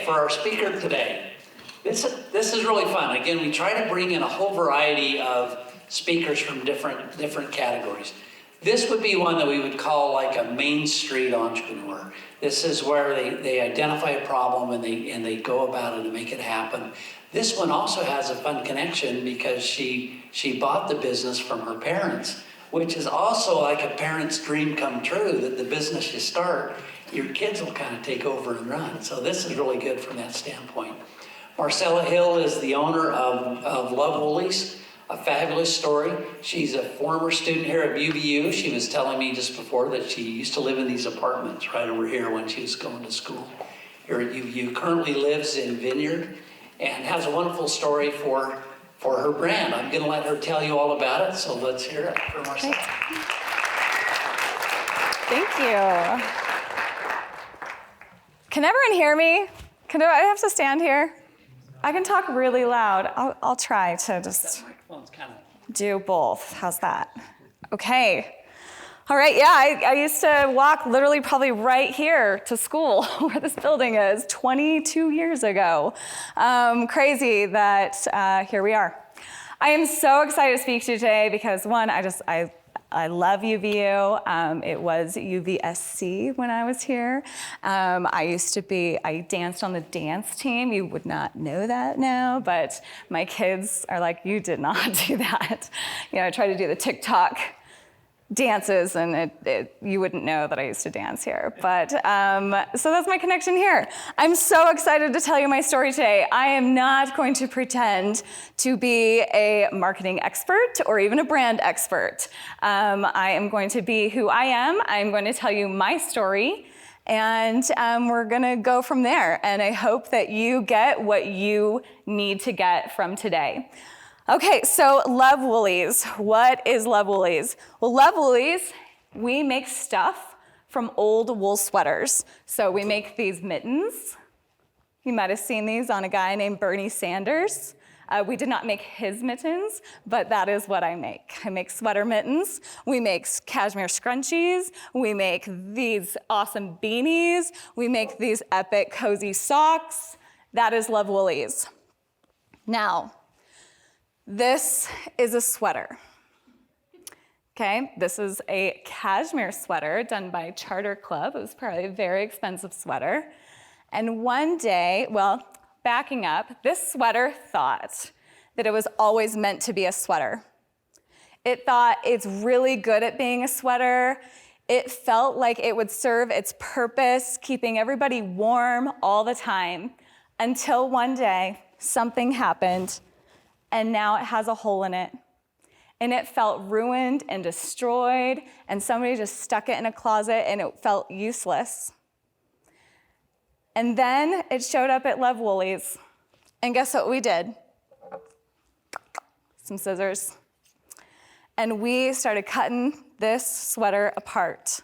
for our speaker today, this is really fun. Again, we try to bring in a whole variety of speakers from different categories. This would be one that we would call like a Main Street entrepreneur. This is where they identify a problem and they go about it and make it happen. This one also has a fun connection because she bought the business from her parents, which is also like a parent's dream come true, that the business you start, your kids will kind of take over and run. So this is really good from that standpoint. Marcella Hill is the owner of Love Woolies, a fabulous story. She's a former student here at UVU. She was telling me just before that she used to live in these apartments right over here when she was going to school here at UVU. Currently lives in Vineyard and has a wonderful story for her brand. I'm going to let her tell you all about it, so let's hear it from Marcella. Thank you. Can everyone hear me? Do I have to stand here? I can talk really loud. I'll try to just do both. How's that? Okay. All right, yeah, I used to walk literally probably right here to school where this building is 22 years ago. Crazy that here we are. I am so excited to speak to you today because one, I love UVU. It was UVSC when I was here. I danced on the dance team. You would not know that now, but my kids are like, you did not do that. I tried to do the TikTok dances and you wouldn't know that I used to dance here. But so that's my connection here. I'm so excited to tell you my story today. I am not going to pretend to be a marketing expert or even a brand expert. I am going to be who I am. I'm going to tell you my story and we're gonna go from there. And I hope that you get what you need to get from today. Okay, so Love Woolies. What is Love Woolies? Well, Love Woolies, we make stuff from old wool sweaters. So we make these mittens. You might have seen these on a guy named Bernie Sanders. We did not make his mittens, but that is what I make. I make sweater mittens. We make cashmere scrunchies. We make these awesome beanies. We make these epic cozy socks. That is Love Woolies. Now, this is a sweater, okay? This is a cashmere sweater done by Charter Club. It was probably a very expensive sweater. And one day, well, backing up, this sweater thought that it was always meant to be a sweater. It thought it's really good at being a sweater. It felt like it would serve its purpose, keeping everybody warm all the time, until one day something happened and now it has a hole in it. And it felt ruined and destroyed, and somebody just stuck it in a closet and it felt useless. And then it showed up at Love Woolies. And guess what we did? Some scissors. And we started cutting this sweater apart.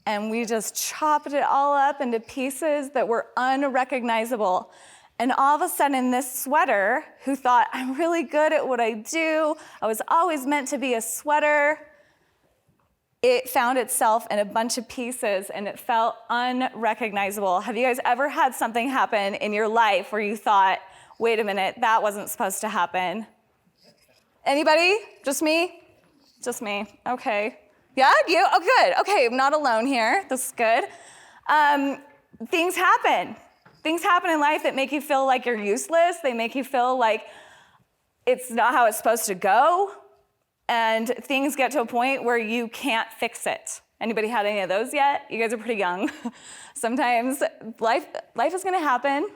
And we just chopped it all up into pieces that were unrecognizable. And all of a sudden, this sweater, who thought, I'm really good at what I do, I was always meant to be a sweater, it found itself in a bunch of pieces and it felt unrecognizable. Have you guys ever had something happen in your life where you thought, wait a minute, that wasn't supposed to happen? Anybody? Just me? Just me, okay. Yeah, you? Oh, good. Okay, I'm not alone here. This is good. Things happen. Things happen in life that make you feel like you're useless. They make you feel like it's not how it's supposed to go. And things get to a point where you can't fix it. Anybody had any of those yet? You guys are pretty young. Sometimes life is gonna happen,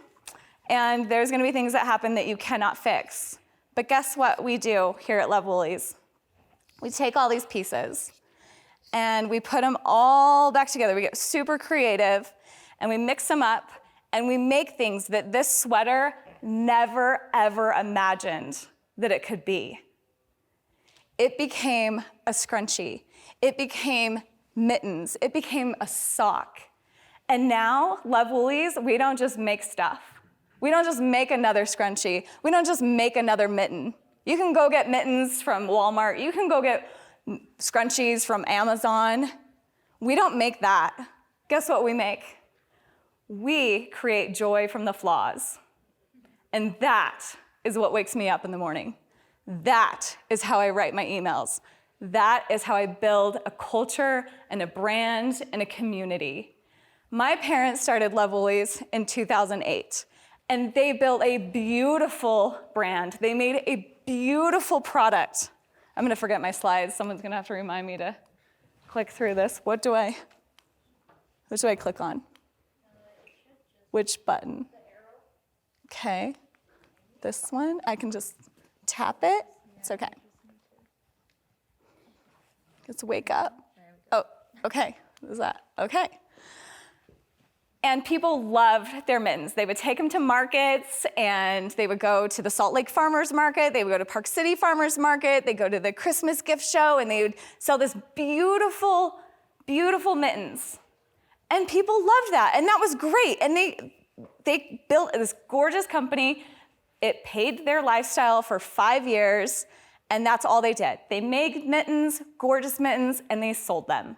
and there's gonna be things that happen that you cannot fix. But guess what we do here at Love Woolies? We take all these pieces and we put them all back together. We get super creative and we mix them up and we make things that this sweater never, ever imagined that it could be. It became a scrunchie. It became mittens. It became a sock. And now, Love Woolies, we don't just make stuff. We don't just make another scrunchie. We don't just make another mitten. You can go get mittens from Walmart. You can go get scrunchies from Amazon. We don't make that. Guess what we make? We create joy from the flaws. And that is what wakes me up in the morning. That is how I write my emails. That is how I build a culture and a brand and a community. My parents started Love Woolies in 2008, and they built a beautiful brand. They made a beautiful product. I'm gonna forget my slides. Someone's gonna have to remind me to click through this. What do I click on? Which button? Okay, this one, I can just tap it. It's okay. Let's wake up. Oh, okay, what is that? Okay. And people loved their mittens. They would take them to markets, and they would go to the Salt Lake Farmers Market, they would go to Park City Farmers Market, they'd go to the Christmas gift show, and they would sell this beautiful, beautiful mittens. And people loved that, and that was great. And they built this gorgeous company. It paid their lifestyle for 5 years, and that's all they did. They made mittens, gorgeous mittens, and they sold them.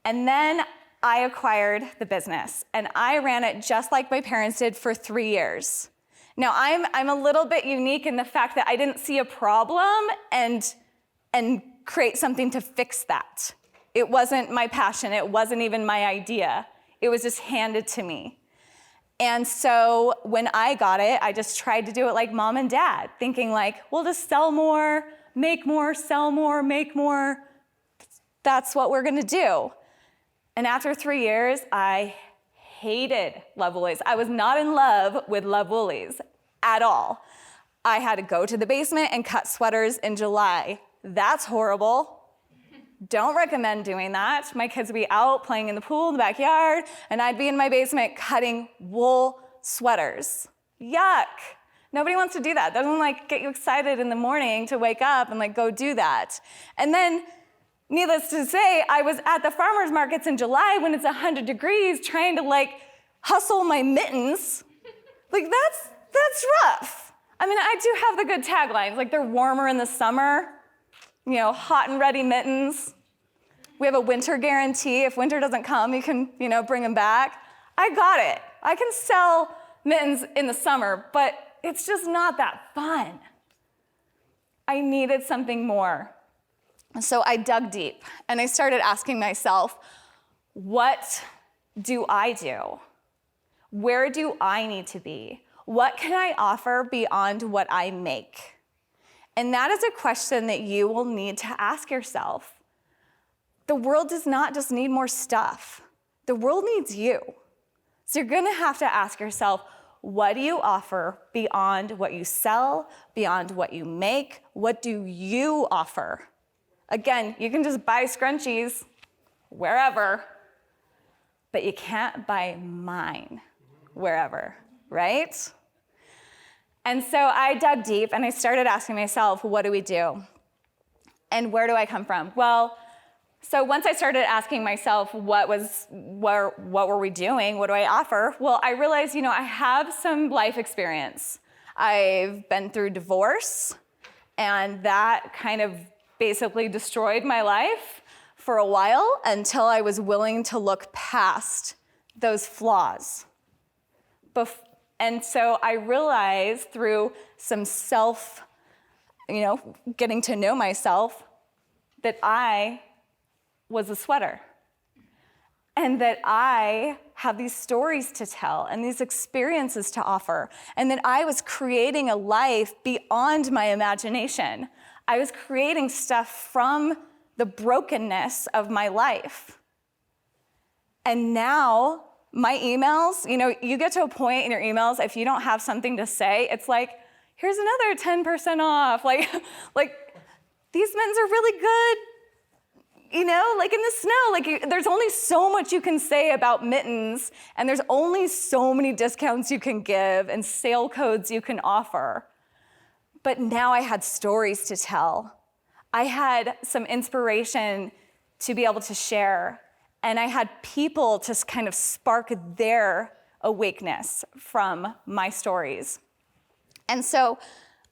And then I acquired the business, and I ran it just like my parents did for 3 years. Now, I'm a little bit unique in the fact that I didn't see a problem and create something to fix that. It wasn't my passion. It wasn't even my idea. It was just handed to me. And so when I got it, I just tried to do it like mom and dad, thinking like, we'll just sell more, make more, sell more, make more. That's what we're gonna do. And after 3 years, I hated Love Woolies. I was not in love with Love Woolies at all. I had to go to the basement and cut sweaters in July. That's horrible. Don't recommend doing that. My kids would be out playing in the pool in the backyard, and I'd be in my basement cutting wool sweaters. Yuck. Nobody wants to do that. That doesn't like get you excited in the morning to wake up and like go do that. And then, needless to say, I was at the farmers markets in July when it's 100 degrees trying to like hustle my mittens. Like that's rough. I mean, I do have the good taglines, like they're warmer in the summer, you know, hot and ready mittens. We have a winter guarantee. If winter doesn't come, you can, you know, bring them back. I got it. I can sell mittens in the summer, but it's just not that fun. I needed something more. So I dug deep and I started asking myself, what do I do? Where do I need to be? What can I offer beyond what I make? And that is a question that you will need to ask yourself. The world does not just need more stuff. The world needs you. So you're gonna have to ask yourself, what do you offer beyond what you sell, beyond what you make? What do you offer? Again, you can just buy scrunchies wherever, but you can't buy mine wherever, right? And so I dug deep and I started asking myself, what do we do? And where do I come from? Well, so once I started asking myself, what were we doing? What do I offer? Well, I realized, you know, I have some life experience. I've been through divorce, and that kind of basically destroyed my life for a while until I was willing to look past those flaws. And so I realized through some getting to know myself, that I was a sweater. And that I have these stories to tell and these experiences to offer. And that I was creating a life beyond my imagination. I was creating stuff from the brokenness of my life. And now, my emails, you know, you get to a point in your emails, if you don't have something to say, it's like, here's another 10% off. Like these mittens are really good, you know, like in the snow. Like there's only so much you can say about mittens, and there's only so many discounts you can give and sale codes you can offer. But now I had stories to tell. I had some inspiration to be able to share. And I had people to kind of spark their awakeness from my stories. And so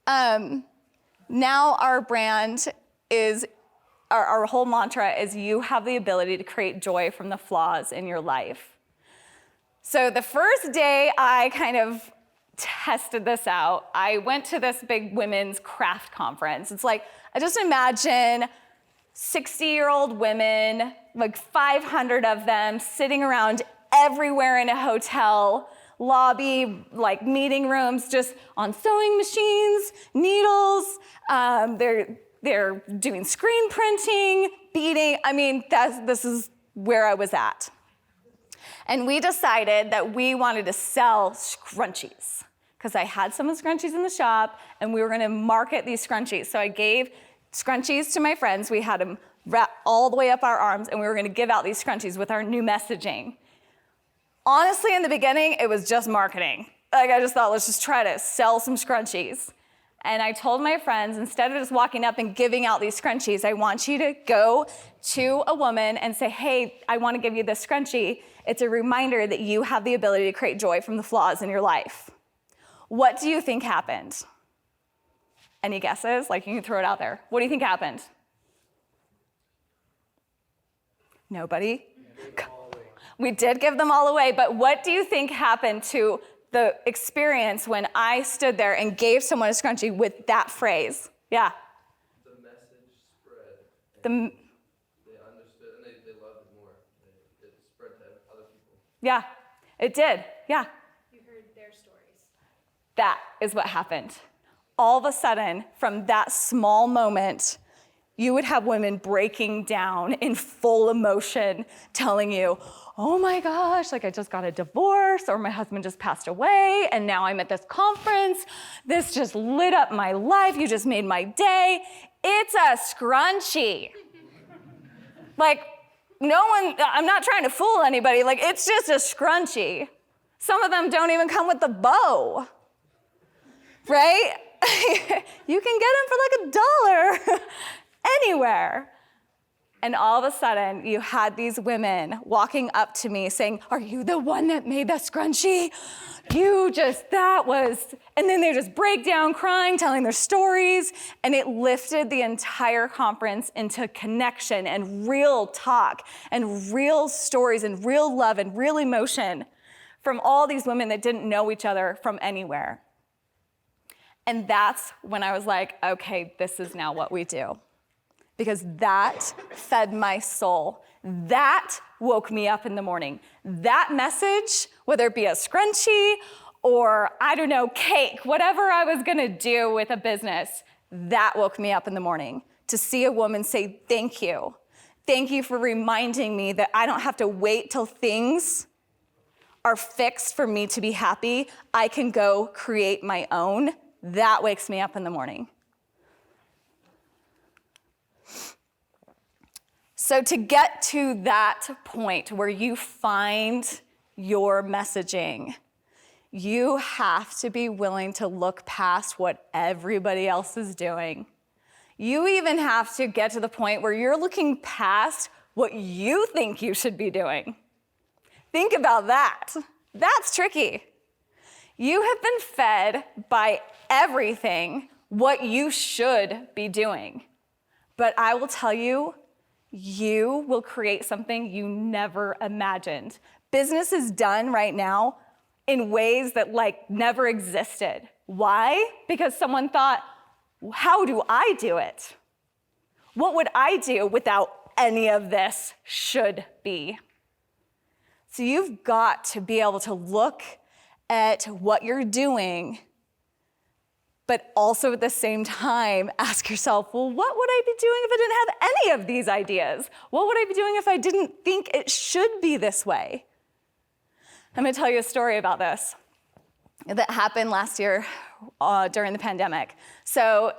now our brand is, our whole mantra is, you have the ability to create joy from the flaws in your life. So the first day I kind of tested this out, I went to this big women's craft conference. It's like, I just imagine 60-year-old women, like 500 of them sitting around everywhere in a hotel lobby, like meeting rooms, just on sewing machines, needles. They're doing screen printing, beading. I mean, this is where I was at. And we decided that we wanted to sell scrunchies because I had some of the scrunchies in the shop and we were gonna market these scrunchies. So I gave scrunchies to my friends. We had them wrapped all the way up our arms and we were gonna give out these scrunchies with our new messaging. Honestly, in the beginning, it was just marketing. Like I just thought, let's just try to sell some scrunchies. And I told my friends, instead of just walking up and giving out these scrunchies, I want you to go to a woman and say, hey, I want to give you this scrunchie. It's a reminder that you have the ability to create joy from the flaws in your life. What do you think happened? Any guesses? Like you can throw it out there. What do you think happened? Nobody? We did give them all away, but what do you think happened to the experience when I stood there and gave someone a scrunchie with that phrase? Yeah. The message spread. They understood and they loved it more. It spread to other people. Yeah, it did. Yeah. You heard their stories. That is what happened. All of a sudden, from that small moment, you would have women breaking down in full emotion, telling you, oh my gosh, like I just got a divorce, or my husband just passed away, and now I'm at this conference. This just lit up my life. You just made my day. It's a scrunchie. Like, I'm not trying to fool anybody. Like, it's just a scrunchie. Some of them don't even come with the bow, right? You can get them for like $1 anywhere. And all of a sudden, you had these women walking up to me saying, are you the one that made that scrunchie? And then they just break down crying, telling their stories, and it lifted the entire conference into connection and real talk and real stories and real love and real emotion from all these women that didn't know each other from anywhere. And that's when I was like, okay, this is now what we do. Because that fed my soul. That woke me up in the morning. That message, whether it be a scrunchie or, I don't know, cake, whatever I was gonna do with a business, that woke me up in the morning. To see a woman say, thank you. Thank you for reminding me that I don't have to wait till things are fixed for me to be happy. I can go create my own. That wakes me up in the morning. So to get to that point where you find your messaging, you have to be willing to look past what everybody else is doing. You even have to get to the point where you're looking past what you think you should be doing. Think about that. That's tricky. You have been fed by everything what you should be doing. But I will tell you, you will create something you never imagined. Business is done right now in ways that never existed. Why? Because someone thought, how do I do it? What would I do without any of this should be? So you've got to be able to look at what you're doing, but also at the same time, ask yourself, well, what would I be doing if I didn't have any of these ideas? What would I be doing if I didn't think it should be this way? I'm gonna tell you a story about this that happened last year during the pandemic. So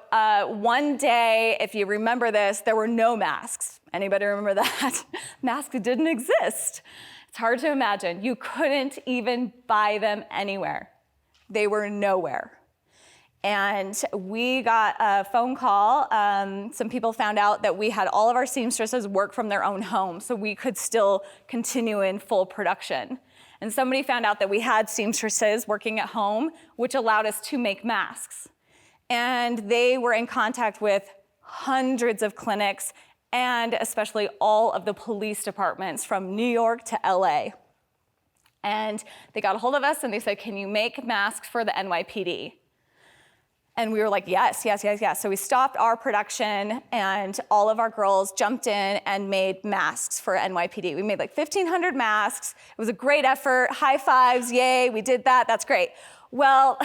one day, if you remember this, there were no masks. Anybody remember that? Masks didn't exist. It's hard to imagine. You couldn't even buy them anywhere. They were nowhere. And we got a phone call. Some people found out that we had all of our seamstresses work from their own home, so we could still continue in full production. And somebody found out that we had seamstresses working at home, which allowed us to make masks. And they were in contact with hundreds of clinics and especially all of the police departments from New York to LA. And they got a hold of us and they said, can you make masks for the NYPD? And we were like, yes. So we stopped our production and all of our girls jumped in and made masks for NYPD. We made like 1,500 masks. It was a great effort. High fives, yay, we did that, that's great. Well,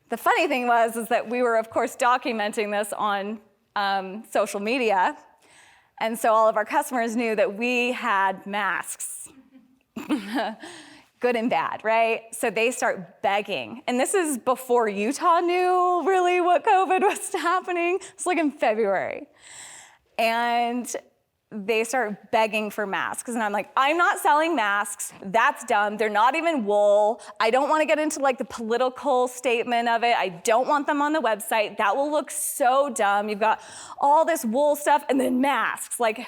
the funny thing is that we were, of course, documenting this on social media. And so all of our customers knew that we had masks. Good and bad, right? So they start begging. And this is before Utah knew really what COVID was happening. It's like in February. And they start begging for masks. And I'm like, I'm not selling masks. That's dumb. They're not even wool. I don't want to get into like the political statement of it. I don't want them on the website. That will look so dumb. You've got all this wool stuff and then masks. Like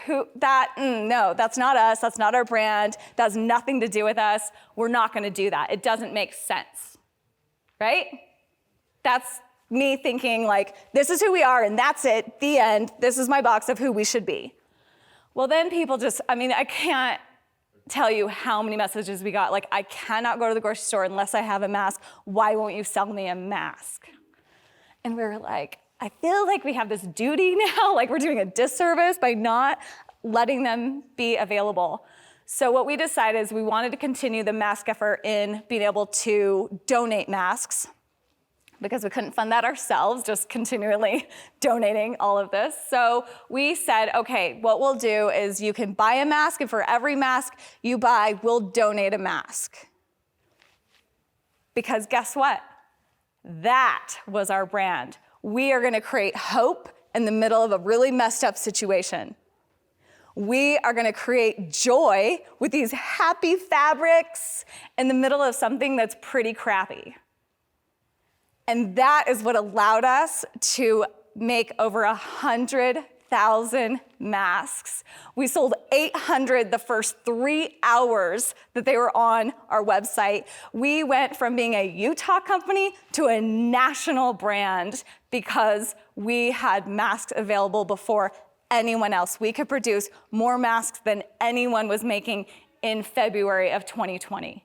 no, that's not us. That's not our brand. That has nothing to do with us. We're not going to do that. It doesn't make sense, right? That's me thinking like, this is who we are and that's it, the end. This is my box of who we should be. Well, then people I can't tell you how many messages we got. Like, I cannot go to the grocery store unless I have a mask. Why won't you sell me a mask? And we were like, I feel like we have this duty now, like we're doing a disservice by not letting them be available. So what we decided is we wanted to continue the mask effort in being able to donate masks, because we couldn't fund that ourselves, just continually donating all of this. So we said, okay, what we'll do is you can buy a mask, and for every mask you buy, we'll donate a mask. Because guess what? That was our brand. We are gonna create hope in the middle of a really messed up situation. We are gonna create joy with these happy fabrics in the middle of something that's pretty crappy. And that is what allowed us to make over 100,000 masks. We sold 800 the first 3 hours that they were on our website. We went from being a Utah company to a national brand because we had masks available before anyone else. We could produce more masks than anyone was making in February of 2020.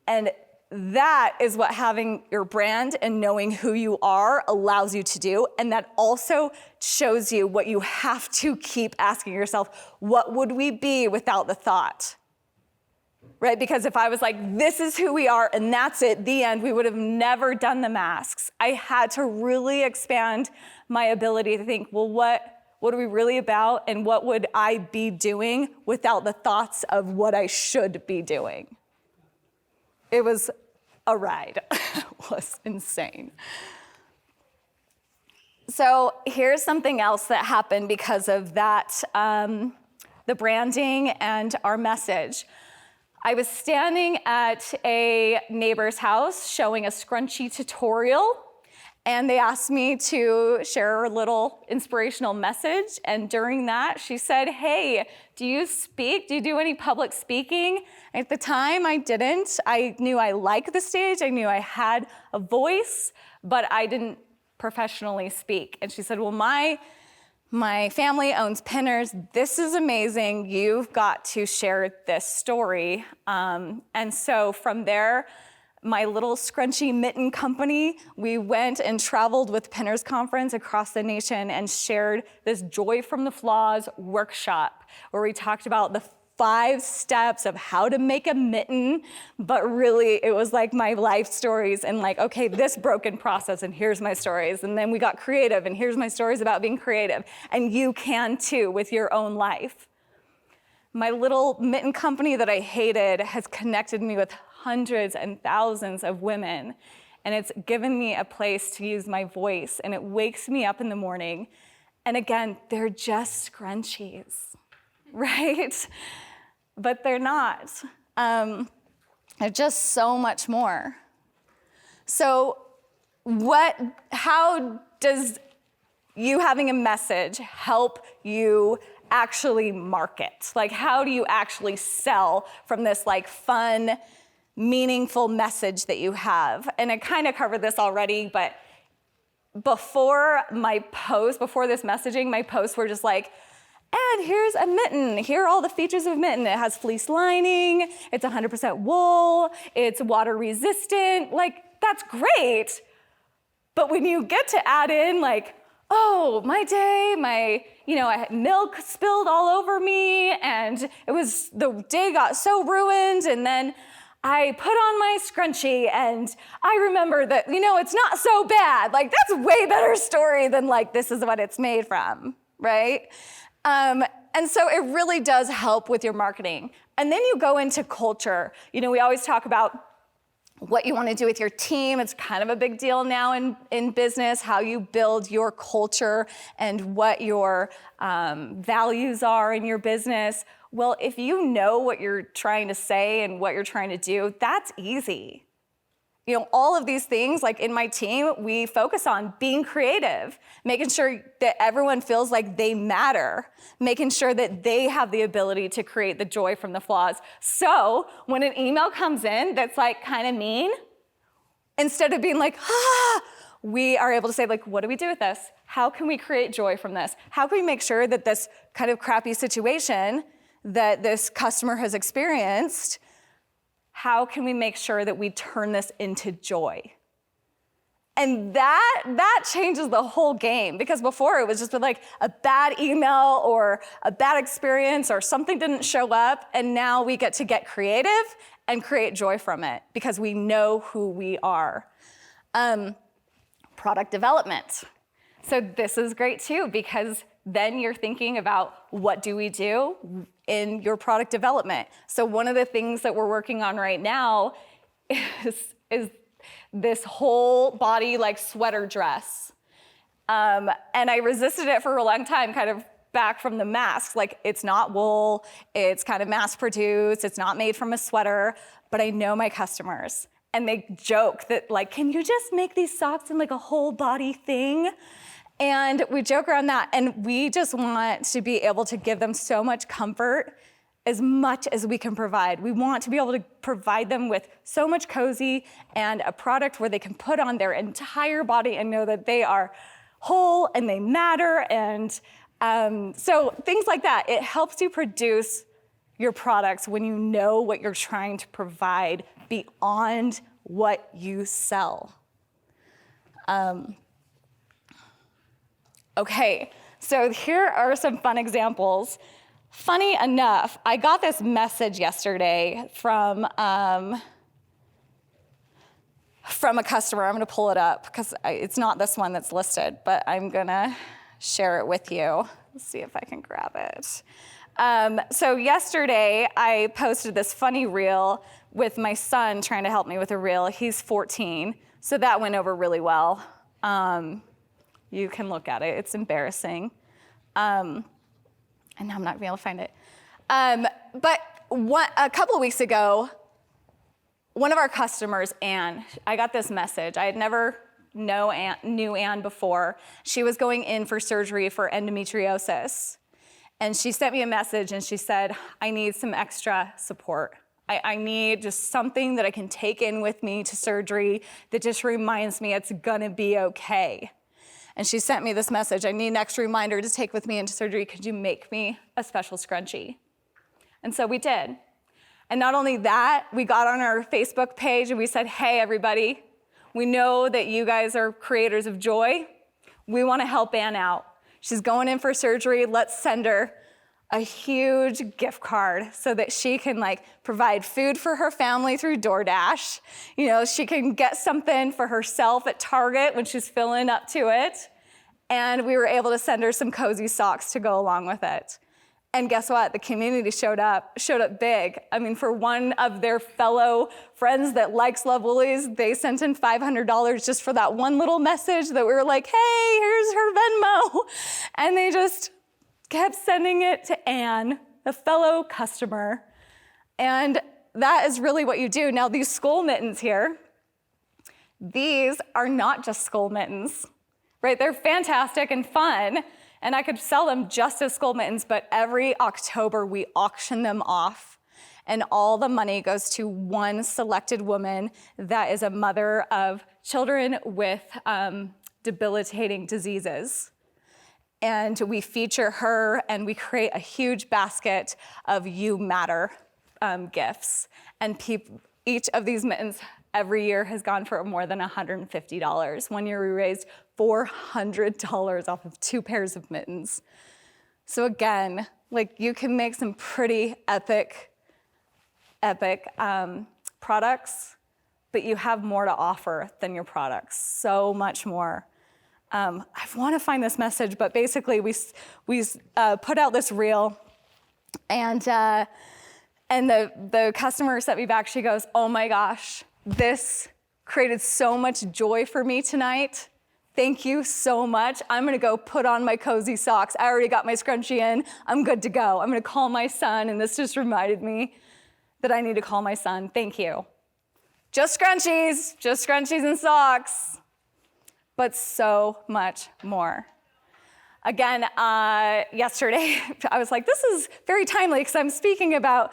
And that is what having your brand and knowing who you are allows you to do. And that also shows you what you have to keep asking yourself, what would we be without the thought? Right? Because if I was like, this is who we are and that's it, the end, we would have never done the masks. I had to really expand my ability to think, well, what are we really about? And what would I be doing without the thoughts of what I should be doing? It was a ride. It was insane. So here's something else that happened because of that, the branding and our message. I was standing at a neighbor's house showing a scrunchie tutorial, and they asked me to share a little inspirational message. And during that, she said, hey, do you speak? Do you do any public speaking? At the time, I didn't. I knew I liked the stage. I knew I had a voice, but I didn't professionally speak. And she said, well, my family owns Pinners. This is amazing. You've got to share this story. And so from there, my little scrunchy mitten company, we went and traveled with Pinners Conference across the nation and shared this Joy from the Flaws workshop where we talked about the 5 steps of how to make a mitten, but really it was like my life stories and like, okay, this broken process and here's my stories. And then we got creative and here's my stories about being creative. And you can too with your own life. My little mitten company that I hated has connected me with hundreds and thousands of women, and it's given me a place to use my voice, and it wakes me up in the morning. And again, they're just scrunchies, right? But they're not. They're just so much more. So how does you having a message help you actually market? Like, how do you actually sell from this like fun, meaningful message that you have? And I kind of covered this already, but before this messaging, my posts were just like, And here's a mitten. Here are all the features of a mitten. It has fleece lining, it's 100% wool, it's water resistant. Like, that's great. But when you get to add in like, oh, my day, I had milk spilled all over me, and the day got so ruined, and then I put on my scrunchie, and I remember that, it's not so bad. Like, that's a way better story than like, this is what it's made from, right? And so it really does help with your marketing. And then you go into culture. We always talk about what you want to do with your team. It's kind of a big deal now in business, how you build your culture and what your values are in your business. Well, if you know what you're trying to say and what you're trying to do, that's easy. All of these things, like in my team, we focus on being creative, making sure that everyone feels like they matter, making sure that they have the ability to create the joy from the flaws. So when an email comes in that's like kind of mean, instead of being like, we are able to say like, what do we do with this? How can we create joy from this? How can we make sure that this kind of crappy situation that this customer has experienced, how can we make sure that we turn this into joy? And that changes the whole game, because before it was just like a bad email or a bad experience or something didn't show up, and now we get to get creative and create joy from it because we know who we are. Product development. So this is great too, because then you're thinking about what do we do in your product development. So one of the things that we're working on right now is this whole body like sweater dress. And I resisted it for a long time, kind of back from the masks. Like, it's not wool, it's kind of mass produced, it's not made from a sweater, but I know my customers. And they joke that like, can you just make these socks in like a whole body thing? And we joke around that, and we just want to be able to give them so much comfort as much as we can provide. We want to be able to provide them with so much cozy and a product where they can put on their entire body and know that they are whole and they matter. And so things like that, it helps you produce your products when you know what you're trying to provide beyond what you sell. Okay, so here are some fun examples. Funny enough, I got this message yesterday from a customer. I'm gonna pull it up because it's not this one that's listed, but I'm gonna share it with you. Let's see if I can grab it. So yesterday, I posted this funny reel with my son trying to help me with a reel. He's 14, so that went over really well. You can look at it, it's embarrassing. And now I'm not gonna be able to find it. But a couple of weeks ago, one of our customers, Anne, I got this message. I had never knew Anne before. She was going in for surgery for endometriosis. And she sent me a message and she said, I need some extra support. I need just something that I can take in with me to surgery that just reminds me it's gonna be okay. And she sent me this message, I need an extra reminder to take with me into surgery. Could you make me a special scrunchie? And so we did. And not only that, we got on our Facebook page and we said, hey, everybody, we know that you guys are creators of joy. We wanna help Anne out. She's going in for surgery. Let's send her a huge gift card so that she can provide food for her family through DoorDash. She can get something for herself at Target when she's filling up to it. And we were able to send her some cozy socks to go along with it. And guess what? The community showed up big. I mean, for one of their fellow friends that love Woolies, they sent in $500 just for that one little message that we were like, hey, here's her Venmo. And they just kept sending it to Anne, a fellow customer. And that is really what you do. Now, these skull mittens here, these are not just skull mittens, right? They're fantastic and fun, and I could sell them just as skull mittens, but every October we auction them off, and all the money goes to one selected woman that is a mother of children with debilitating diseases. and we feature her, and we create a huge basket of You Matter gifts. And each of these mittens every year has gone for more than $150. One year we raised $400 off of 2 pairs of mittens. So again, like, you can make some pretty epic products, but you have more to offer than your products, so much more. I want to find this message, but basically we put out this reel, and the customer sent me back. She goes, "Oh my gosh, this created so much joy for me tonight. Thank you so much. I'm gonna go put on my cozy socks. I already got my scrunchie in. I'm good to go. I'm gonna call my son," and this just reminded me that I need to call my son. Thank you. Just scrunchies and socks, but so much more. Again, yesterday, I was like, this is very timely because I'm speaking about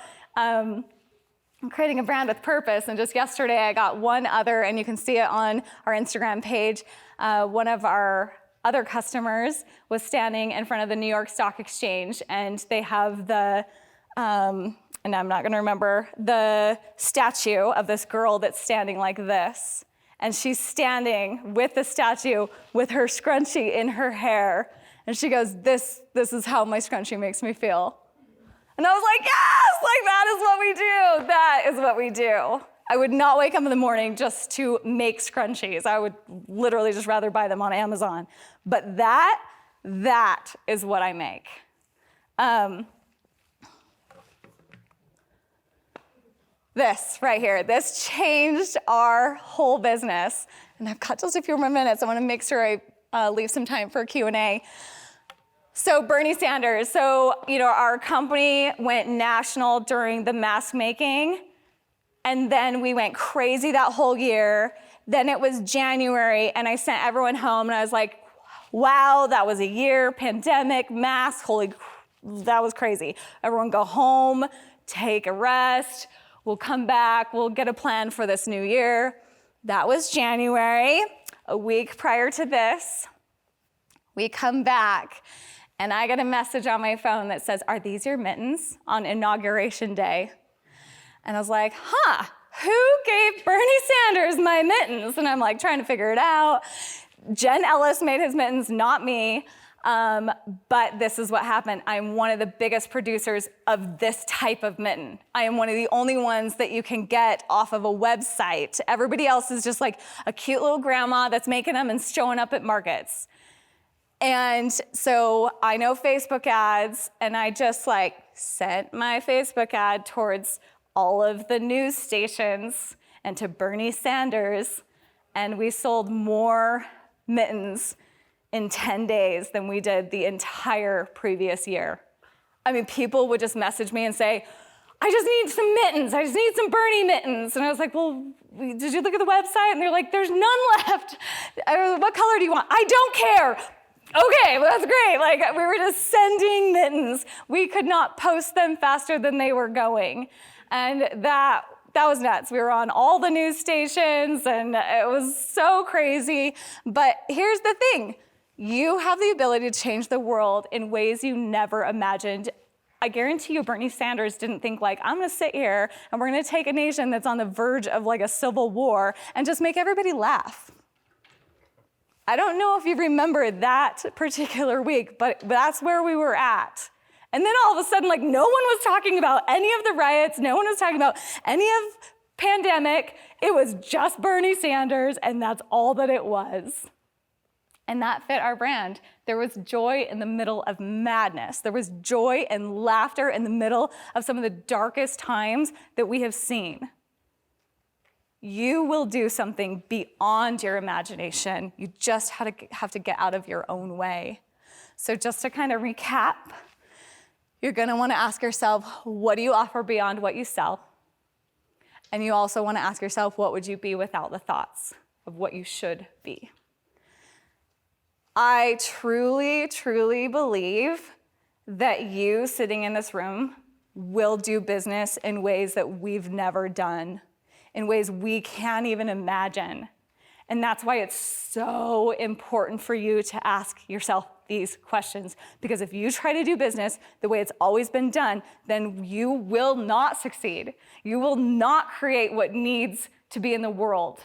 creating a brand with purpose. And just yesterday, I got one other, and you can see it on our Instagram page. One of our other customers was standing in front of the New York Stock Exchange, and they have the, and I'm not gonna remember, the statue of this girl that's standing like this. And she's standing with the statue with her scrunchie in her hair. And she goes, this is how my scrunchie makes me feel. And I was like, yes, like, that is what we do. That is what we do. I would not wake up in the morning just to make scrunchies. I would literally just rather buy them on Amazon. But that is what I make. This right here, this changed our whole business. And I've got just a few more minutes. I want to make sure I leave some time for Q&A. So Bernie Sanders, our company went national during the mask making, and then we went crazy that whole year. Then it was January, and I sent everyone home, and I was like, wow, that was a year, pandemic, masks, that was crazy. Everyone go home, take a rest, we'll come back, we'll get a plan for this new year. That was January. A week prior to this, we come back, and I get a message on my phone that says, "Are these your mittens?" on Inauguration Day. And I was like, who gave Bernie Sanders my mittens? And I'm like trying to figure it out. Jen Ellis made his mittens, not me. But this is what happened. I'm one of the biggest producers of this type of mitten. I am one of the only ones that you can get off of a website. Everybody else is just like a cute little grandma that's making them and showing up at markets. And so I know Facebook ads, and I just sent my Facebook ad towards all of the news stations and to Bernie Sanders, and we sold more mittens in 10 days than we did the entire previous year. I mean, people would just message me and say, "I just need some mittens. I just need some Bernie mittens." And I was like, "Well, did you look at the website?" And they're like, "There's none left. What color do you want?" "I don't care." Okay, well, that's great. We were just sending mittens. We could not post them faster than they were going. And that was nuts. We were on all the news stations, and it was so crazy. But here's the thing. You have the ability to change the world in ways you never imagined. I guarantee you Bernie Sanders didn't think I'm gonna sit here and we're gonna take a nation that's on the verge of a civil war and just make everybody laugh. I don't know if you remember that particular week, but that's where we were at. And then all of a sudden, no one was talking about any of the riots, no one was talking about any of pandemic. It was just Bernie Sanders, and that's all that it was. And that fit our brand. There was joy in the middle of madness. There was joy and laughter in the middle of some of the darkest times that we have seen. You will do something beyond your imagination. You just have to get out of your own way. So just to kind of recap, you're gonna wanna ask yourself, what do you offer beyond what you sell? And you also wanna ask yourself, what would you be without the thoughts of what you should be? I truly, truly believe that you sitting in this room will do business in ways that we've never done, in ways we can't even imagine. And that's why it's so important for you to ask yourself these questions. Because if you try to do business the way it's always been done, then you will not succeed. You will not create what needs to be in the world.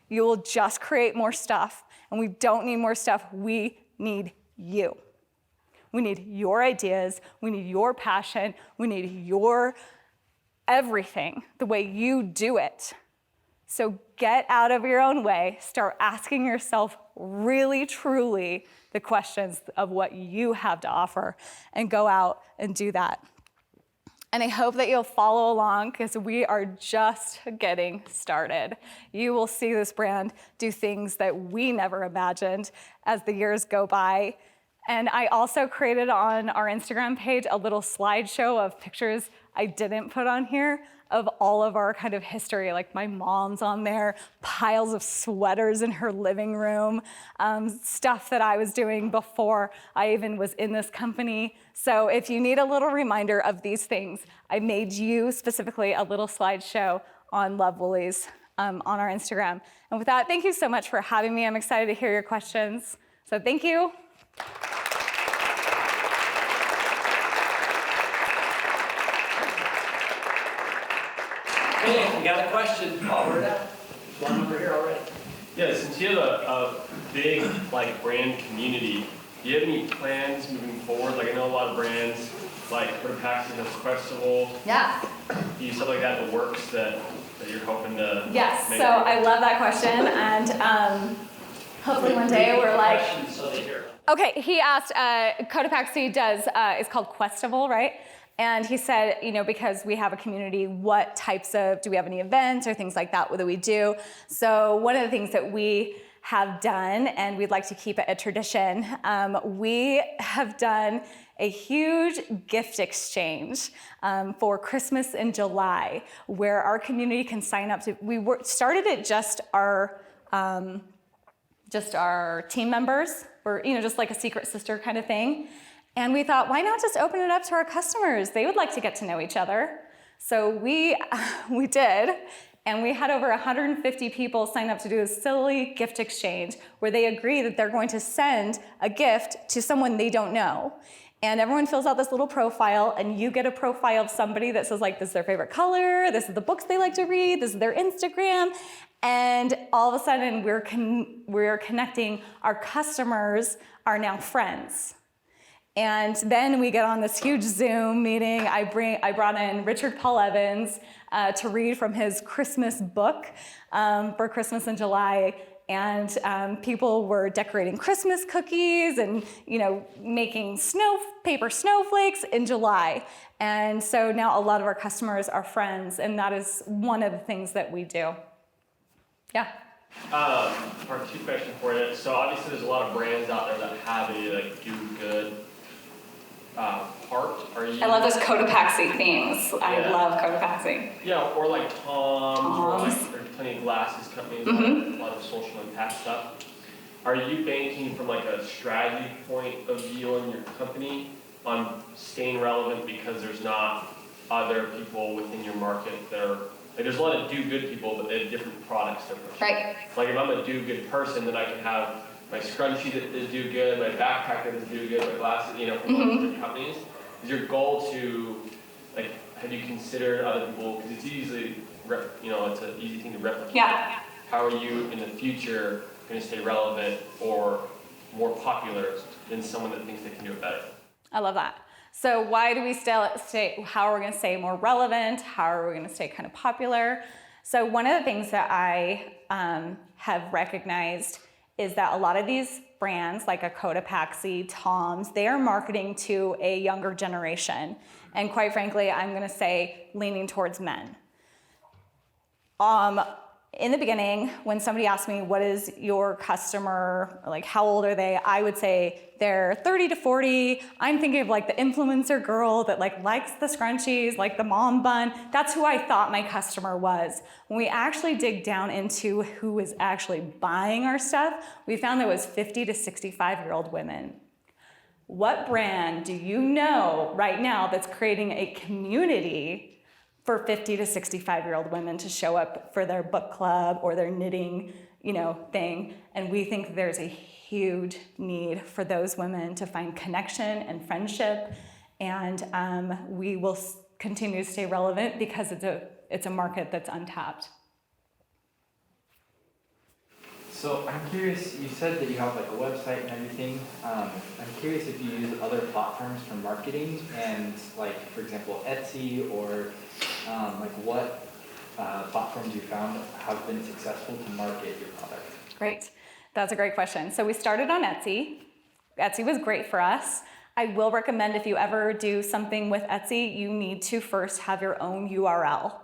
You will just create more stuff. And we don't need more stuff. We need you. We need your ideas. We need your passion. We need your everything, the way you do it. So get out of your own way. Start asking yourself really, truly the questions of what you have to offer, and go out and do that. And I hope that you'll follow along, because we are just getting started. You will see this brand do things that we never imagined as the years go by. And I also created on our Instagram page a little slideshow of pictures I didn't put on here of all of our kind of history. Like my mom's on there, piles of sweaters in her living room, stuff that I was doing before I even was in this company. So if you need a little reminder of these things, I made you specifically a little slideshow on Love Woolies on our Instagram. And with that, thank you so much for having me. I'm excited to hear your questions. So thank you. Hey, we got a question while we're at. One over here already. Yeah, since you have a big like brand community, do you have any plans moving forward? Like I know a lot of brands, like Paxton has Questival. Yeah. Do you stuff like that in the works that you're hoping to? Yes. make So I love that question, and hopefully one day we're like. So they hear. Okay, he asked, Cotopaxi is called Questival, right? And he said, because we have a community, what types do we have any events or things like that that we do? So one of the things that we have done, and we'd like to keep it a tradition, we have done a huge gift exchange for Christmas in July, where our community can sign up to. We started it just our team members, or just like a secret sister kind of thing. And we thought, why not just open it up to our customers? They would like to get to know each other. So we did, and we had over 150 people sign up to do a silly gift exchange where they agree that they're going to send a gift to someone they don't know. And everyone fills out this little profile, and you get a profile of somebody that says, like, this is their favorite color, this is the books they like to read, this is their Instagram. And all of a sudden, we're connecting. Our customers are now friends. And then we get on this huge Zoom meeting. I brought in Richard Paul Evans to read from his Christmas book for Christmas in July. And people were decorating Christmas cookies and making paper snowflakes in July. And so now a lot of our customers are friends, and that is one of the things that we do. Yeah. Part two question for you. So obviously there's a lot of brands out there that have a like do good part. Are you? I love those Cotopaxi themes. Yeah. I love Cotopaxi. Yeah, or like Tom's, or like Tom's. there's plenty of glasses companies, Mm-hmm. a lot of social impact stuff. Are you banking from like a strategy point of view on your company on staying relevant because there's not other people within your market that are like there's a lot of do good people, but they have different products they're pushing. Right. Like if I'm a do good person, then I can have my scrunchie that is do good, my backpack that is do good, my glasses, from all these different companies. Is your goal to, like, have you considered other people, because it's easily, it's an easy thing to replicate. Yeah. How are you in the future going to stay relevant or more popular than someone that thinks they can do it better? I love that. So why do we stay, how are we going to stay more relevant? How are we going to stay kind of popular? So one of the things that I have recognized is that a lot of these brands, like a Cotopaxi, Tom's, they are marketing to a younger generation. And quite frankly, I'm going to say leaning towards men. In the beginning, when somebody asked me, what is your customer, like how old are they? I would say they're 30 to 40. I'm thinking of like the influencer girl that likes the scrunchies, like the mom bun. That's who I thought my customer was. When we actually dig down into who is actually buying our stuff, we found that it was 50 to 65-year-old women. What brand do you know right now that's creating a community for 50 to 65-year-old women to show up for their book club or their knitting, thing. And we think there's a huge need for those women to find connection and friendship. And we will continue to stay relevant because it's a market that's untapped. So I'm curious, you said that you have like a website and everything. I'm curious if you use other platforms for marketing and like, for example, Etsy or like what platforms you found have been successful to market your product? Great. That's a great question. So we started on Etsy. Etsy was great for us. I will recommend if you ever do something with Etsy, you need to first have your own URL.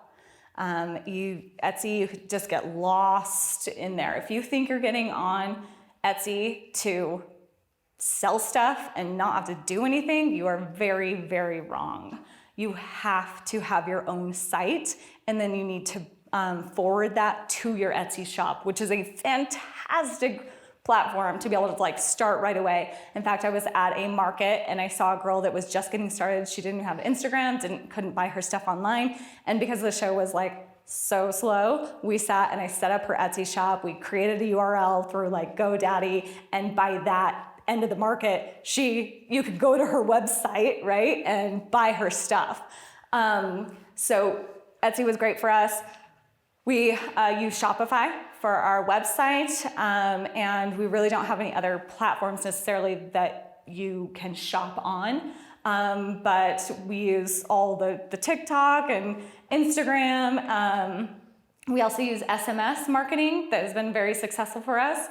Etsy, you could just get lost in there. If you think you're getting on Etsy to sell stuff and not have to do anything, you are very, very wrong. You have to have your own site, and then you need to forward that to your Etsy shop, which is a fantastic platform to be able to start right away. In fact, I was at a market and I saw a girl that was just getting started. She didn't have Instagram, couldn't buy her stuff online. And because the show was so slow, we sat and I set up her Etsy shop. We created a URL through GoDaddy. And by that end of the market, you could go to her website, right? And buy her stuff. So Etsy was great for us. We use Shopify for our website, and we really don't have any other platforms necessarily that you can shop on, but we use all the TikTok and Instagram. We also use SMS marketing that has been very successful for us,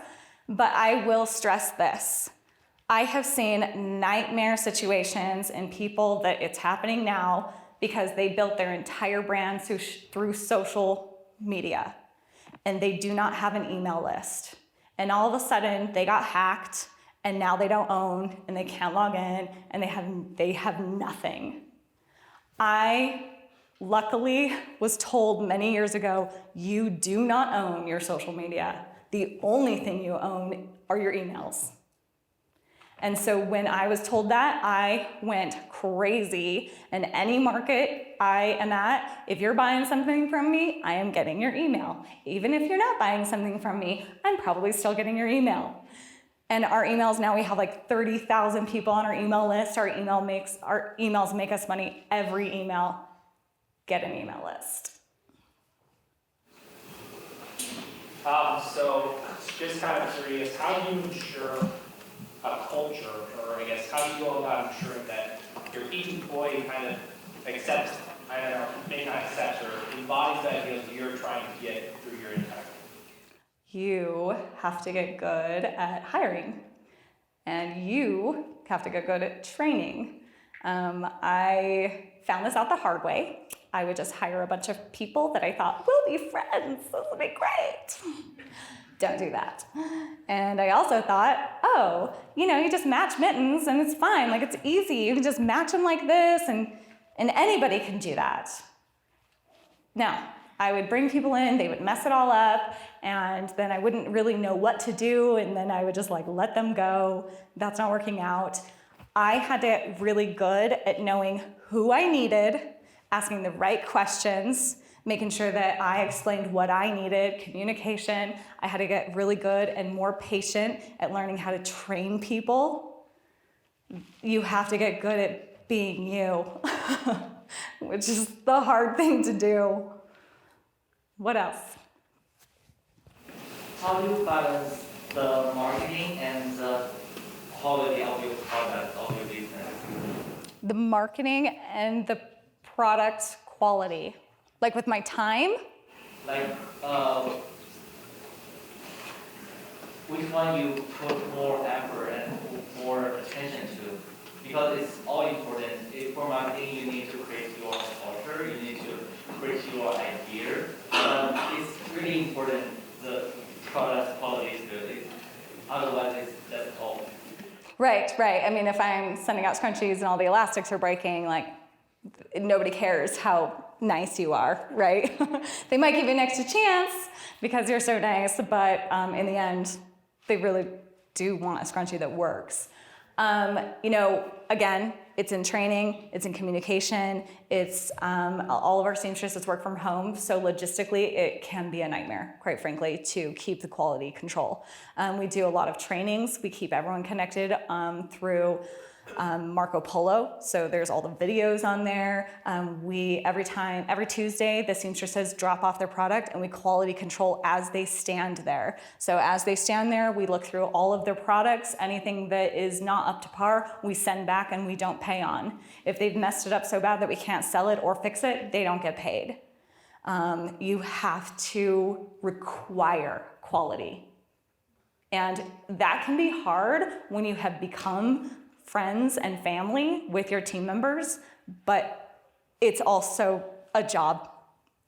but I will stress this. I have seen nightmare situations in people that it's happening now because they built their entire brand through social media, and they do not have an email list. And all of a sudden, they got hacked, and now they don't own, and they can't log in, and they have nothing. I luckily was told many years ago, you do not own your social media. The only thing you own are your emails. And so when I was told that, I went crazy. In any market I am at, if you're buying something from me, I am getting your email. Even if you're not buying something from me, I'm probably still getting your email. And our emails now, we have 30,000 people on our email list. Our emails make us money. Every email, get an email list. So just kind of curious, how do you ensure a culture, or I guess how do you go about ensuring that each employee kind of accepts, maybe not accepts or embodies the ideas you're trying to get through your impact? You have to get good at hiring, and you have to get good at training. I found this out the hard way. I would just hire a bunch of people that I thought, we'll be friends, this will be great. Don't do that. And I also thought, you just match mittens and it's fine, it's easy. You can just match them like this and anybody can do that. No, I would bring people in, they would mess it all up, and then I wouldn't really know what to do, and then I would just let them go. That's not working out. I had to get really good at knowing who I needed, asking the right questions, making sure that I explained what I needed, communication. I had to get really good and more patient at learning how to train people. You have to get good at being you, which is the hard thing to do. What else? How do you balance the marketing and the quality of your product, of your business? The marketing and the product quality. With my time? Which one you put more effort and more attention to? Because it's all important. For marketing, you need to create your culture, you need to create your idea. It's really important the product quality is good. Otherwise, that's all. Right. If I'm sending out scrunchies and all the elastics are breaking, nobody cares how nice you are, right? They might give you an extra chance because you're so nice, but in the end, they really do want a scrunchie that works. Again, it's in training, it's in communication, it's all of our seamstresses work from home, so logistically it can be a nightmare, quite frankly, to keep the quality control. We do a lot of trainings. We keep everyone connected through Marco Polo, so there's all the videos on there. Every Tuesday, the seamstresses drop off their product and we quality control as they stand there. So as they stand there, we look through all of their products. Anything that is not up to par, we send back and we don't pay on. If they've messed it up so bad that we can't sell it or fix it, they don't get paid. You have to require quality. And that can be hard when you have become friends and family with your team members, but it's also a job,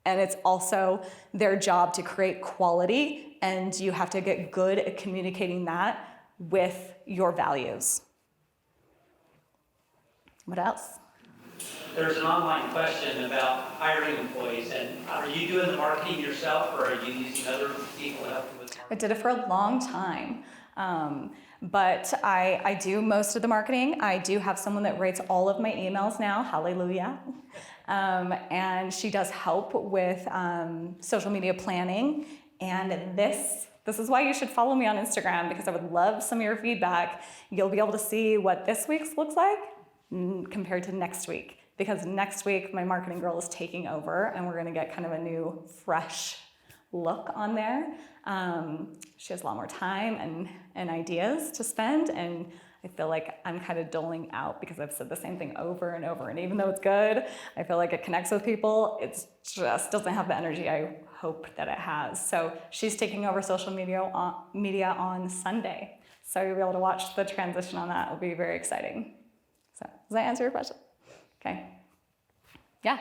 and it's also their job to create quality, and you have to get good at communicating that with your values. What else? There's an online question about hiring employees, and are you doing the marketing yourself, or are you using other people to help you with marketing? I did it for a long time. But I do most of the marketing. I do have someone that writes all of my emails now, hallelujah. And she does help with social media planning. And this is why you should follow me on Instagram, because I would love some of your feedback. You'll be able to see what this week's looks like compared to next week. Because next week, my marketing girl is taking over, and we're gonna get kind of a new, fresh look on there. She has a lot more time and ideas to spend, and I feel like I'm kind of doling out because I've said the same thing over and over, and even though it's good, I feel like it connects with people, it just doesn't have the energy I hope that it has. So she's taking over social media on Sunday, so you'll be able to watch the transition on that. It'll be very exciting. So does that answer your question? Okay. Yeah.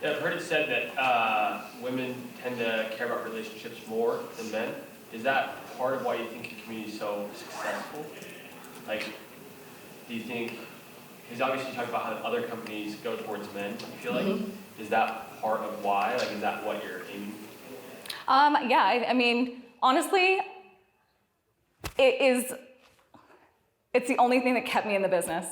Yeah, I've heard it said that women tend to care about relationships more than men. Is that part of why you think your community is so successful? Like, do you think, because obviously you talk about how other companies go towards men, you feel like, is that part of why? Like, is that what you're aiming for? Yeah, I mean, honestly, it's the only thing that kept me in the business.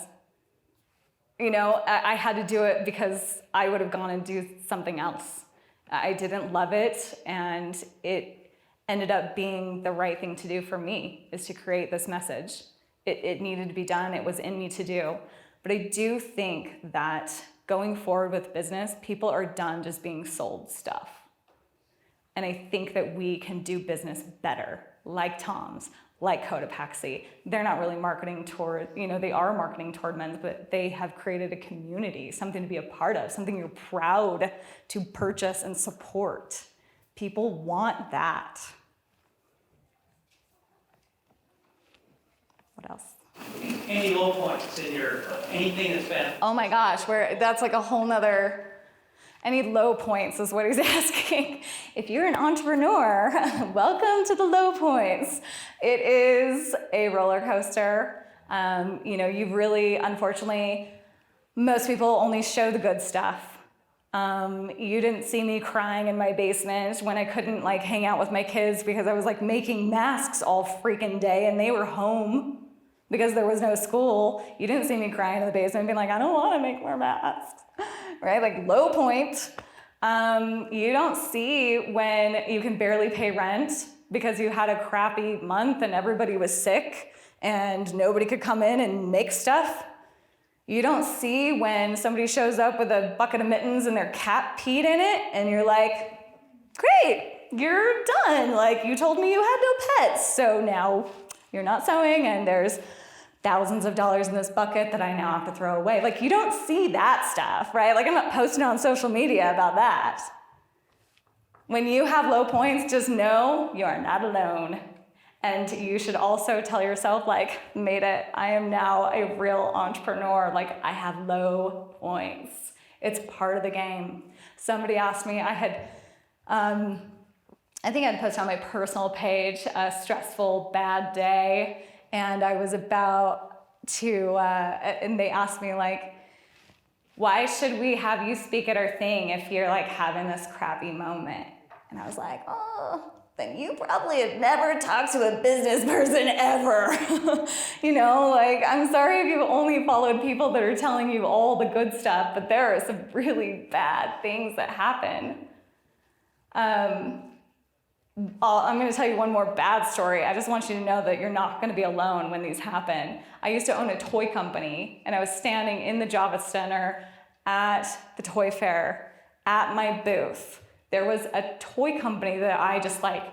I had to do it because I would have gone and do something else. I didn't love it, and it ended up being the right thing to do for me, is to create this message. It needed to be done. It was in me to do. But I do think that going forward with business, people are done just being sold stuff. And I think that we can do business better, like Tom's, like Cotopaxi. They're not really marketing toward, they are marketing toward men's, but they have created a community, something to be a part of, something you're proud to purchase and support. People want that. What else? Any low points in anything that's been? Oh my gosh, that's like a whole nother. Any low points is what he's asking. If you're an entrepreneur, welcome to the low points. It is a roller coaster. You really, unfortunately, most people only show the good stuff. You didn't see me crying in my basement when I couldn't hang out with my kids because I was making masks all freaking day and they were home because there was no school. You didn't see me crying in the basement being I don't want to make more masks. Right? Low point. You don't see when you can barely pay rent because you had a crappy month and everybody was sick and nobody could come in and make stuff. You don't see when somebody shows up with a bucket of mittens and their cat peed in it and you're like, great, you're done. You told me you had no pets, so now you're not sewing and there's thousands of dollars in this bucket that I now have to throw away. You don't see that stuff, right? I'm not posting on social media about that. When you have low points, just know you are not alone. And you should also tell yourself, made it. I am now a real entrepreneur. I have low points. It's part of the game. Somebody asked me, I think I had posted on my personal page a stressful, bad day. And I was about to, and they asked me why should we have you speak at our thing if you're having this crappy moment? And I was like, oh, then you probably have never talked to a business person ever. You know, like, I'm sorry if you've only followed people that are telling you all the good stuff, but there are some really bad things that happen. I'm going to tell you one more bad story. I just want you to know that you're not going to be alone when these happen. I used to own a toy company, and I was standing in the Java Center at the toy fair at my booth. There was a toy company that I just like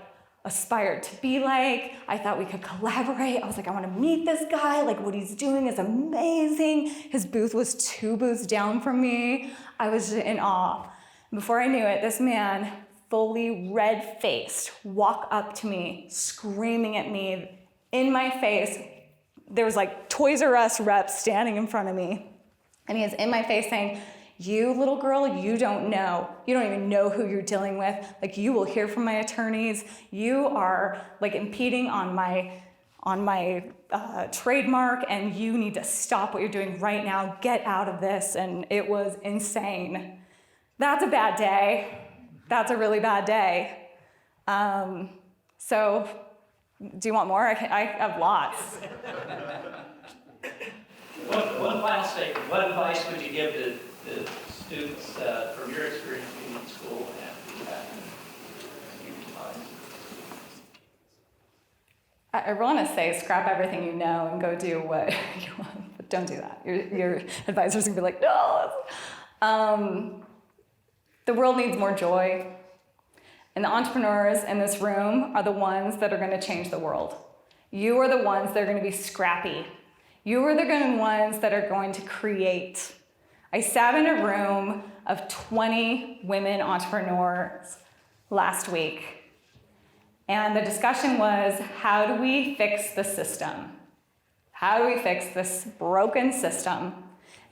aspired to be like. I thought we could collaborate. I was like, I want to meet this guy. Like, what he's doing is amazing. His booth was 2 booths down from me. I was in awe. Before I knew it, this man, fully red-faced, walked up to me, screaming at me in my face. There was like Toys R Us reps standing in front of me. And he is in my face saying, you little girl, you don't even know who you're dealing with. Like, you will hear from my attorneys. You are like impeding on my trademark, and you need to stop what you're doing right now. Get out of this. And it was insane. That's a bad day. That's a really bad day. So, do you want more? I have lots. One final statement. What advice would you give to the students from your experience being in school and feedback? I want to say scrap everything you know and go do what you want, but don't do that. Your advisor's gonna be like, no. The world needs more joy, and the entrepreneurs in this room are the ones that are going to change the world. You are the ones that are going to be scrappy. You are the ones that are going to create. I sat in a room of 20 women entrepreneurs last week, and the discussion was, how do we fix the system? How do we fix this broken system?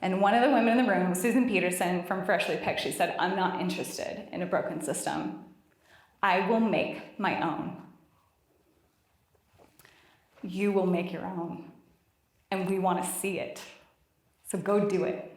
And one of the women in the room, Susan Peterson from Freshly Picked, she said, I'm not interested in a broken system. I will make my own. You will make your own. And we want to see it. So go do it.